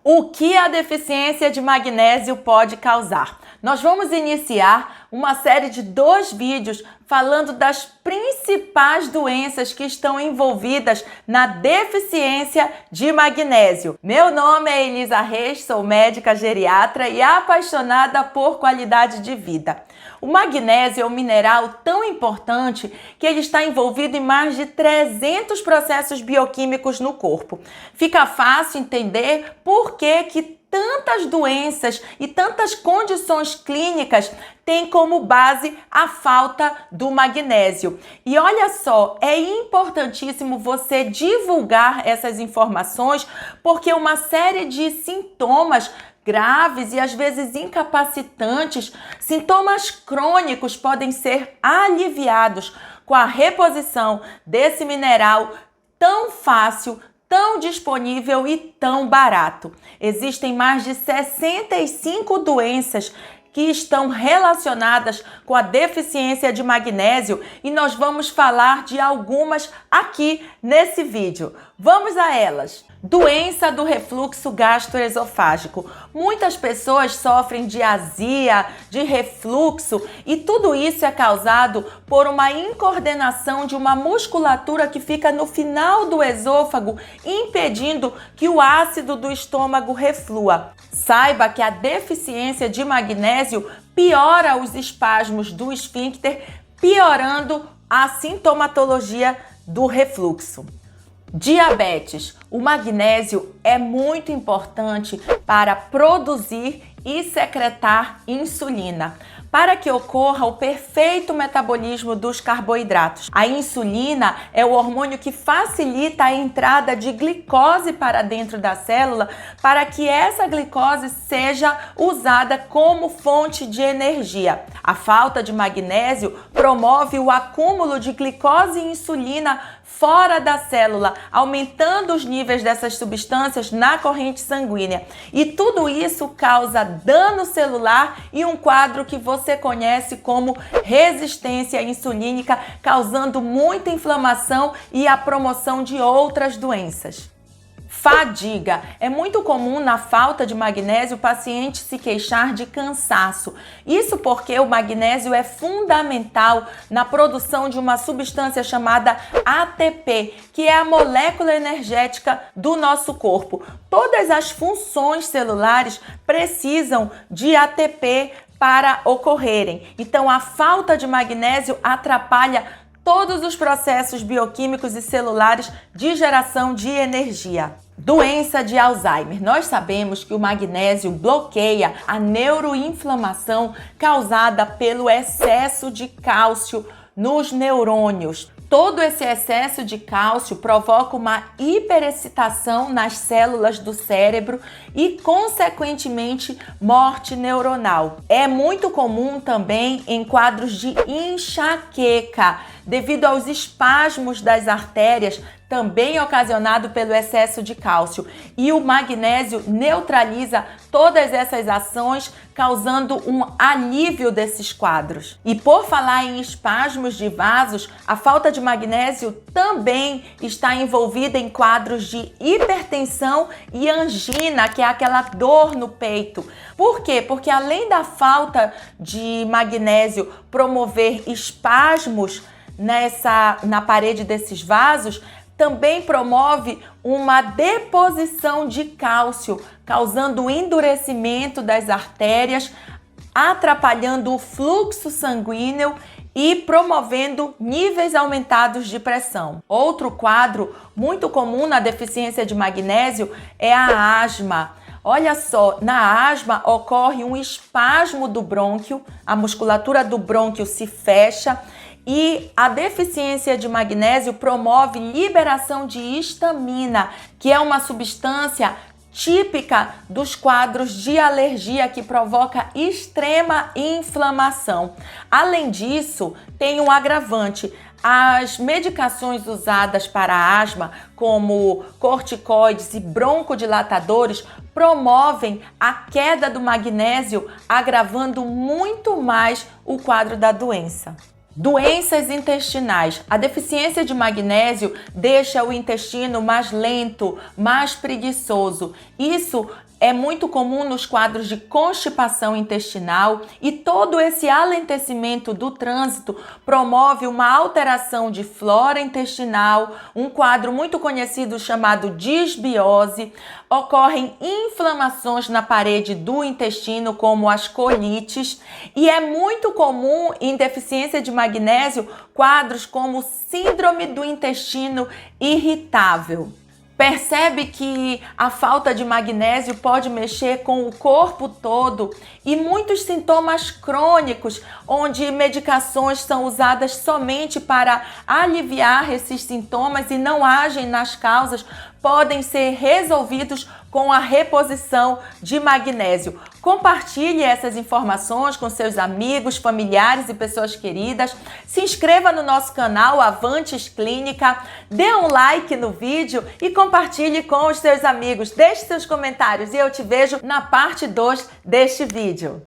O que a deficiência de magnésio pode causar? Nós vamos iniciar uma série de 2 vídeos falando das principais doenças que estão envolvidas na deficiência de magnésio. Meu nome é Elisa Reis, sou médica geriatra e apaixonada por qualidade de vida. O magnésio é um mineral tão importante que ele está envolvido em mais de 300 processos bioquímicos no corpo. Fica fácil entender por que tantas doenças e tantas condições clínicas têm como base a falta do magnésio. E olha só, é importantíssimo você divulgar essas informações porque uma série de sintomas graves e às vezes incapacitantes, sintomas crônicos podem ser aliviados com a reposição desse mineral tão fácil, tão disponível e tão barato. Existem mais de 65 doenças que estão relacionadas com a deficiência de magnésio e nós vamos falar de algumas aqui nesse vídeo. Vamos a elas. Doença do refluxo gastroesofágico. Muitas pessoas sofrem de azia, de refluxo e tudo isso é causado por uma incoordenação de uma musculatura que fica no final do esôfago, impedindo que o ácido do estômago reflua. Saiba que a deficiência de magnésio piora os espasmos do esfíncter, piorando a sintomatologia do refluxo. Diabetes. O magnésio é muito importante para produzir e secretar insulina, para que ocorra o perfeito metabolismo dos carboidratos. A insulina é o hormônio que facilita a entrada de glicose para dentro da célula, para que essa glicose seja usada como fonte de energia. A falta de magnésio promove o acúmulo de glicose e insulina fora da célula, aumentando os níveis dessas substâncias na corrente sanguínea. E tudo isso causa dano celular e um quadro que você conhece como resistência insulínica, causando muita inflamação e a promoção de outras doenças. Fadiga. É muito comum na falta de magnésio o paciente se queixar de cansaço. Isso porque o magnésio é fundamental na produção de uma substância chamada ATP, que é a molécula energética do nosso corpo. Todas as funções celulares precisam de ATP para ocorrerem. Então, a falta de magnésio atrapalha todos os processos bioquímicos e celulares de geração de energia. Doença de Alzheimer. Nós sabemos que o magnésio bloqueia a neuroinflamação causada pelo excesso de cálcio nos neurônios. Todo esse excesso de cálcio provoca uma hiperexcitação nas células do cérebro e, consequentemente, morte neuronal. É muito comum também em quadros de enxaqueca, devido aos espasmos das artérias, também ocasionado pelo excesso de cálcio. E o magnésio neutraliza todas essas ações, causando um alívio desses quadros. E por falar em espasmos de vasos, a falta de magnésio também está envolvida em quadros de hipertensão e angina, que é aquela dor no peito. Por quê? Porque além da falta de magnésio promover espasmos na parede desses vasos, também promove uma deposição de cálcio, causando o endurecimento das artérias, atrapalhando o fluxo sanguíneo e promovendo níveis aumentados de pressão. Outro quadro muito comum na deficiência de magnésio é a asma. Olha só, na asma ocorre um espasmo do brônquio, a musculatura do brônquio se fecha e a deficiência de magnésio promove liberação de histamina, que é uma substância típica dos quadros de alergia que provoca extrema inflamação. Além disso, tem um agravante. As medicações usadas para asma, como corticoides e broncodilatadores, promovem a queda do magnésio, agravando muito mais o quadro da doença. Doenças intestinais. A deficiência de magnésio deixa o intestino mais lento, mais preguiçoso. Isso É muito comum nos quadros de constipação intestinal e todo esse alentecimento do trânsito promove uma alteração de flora intestinal, um quadro muito conhecido chamado disbiose, ocorrem inflamações na parede do intestino, como as colites, e é muito comum em deficiência de magnésio quadros como síndrome do intestino irritável. Percebe que a falta de magnésio pode mexer com o corpo todo e muitos sintomas crônicos, onde medicações são usadas somente para aliviar esses sintomas e não agem nas causas, podem ser resolvidos com a reposição de magnésio. Compartilhe essas informações com seus amigos, familiares e pessoas queridas. Se inscreva no nosso canal Avantes Clínica, dê um like no vídeo e compartilhe com os seus amigos. Deixe seus comentários e eu te vejo na parte 2 deste vídeo.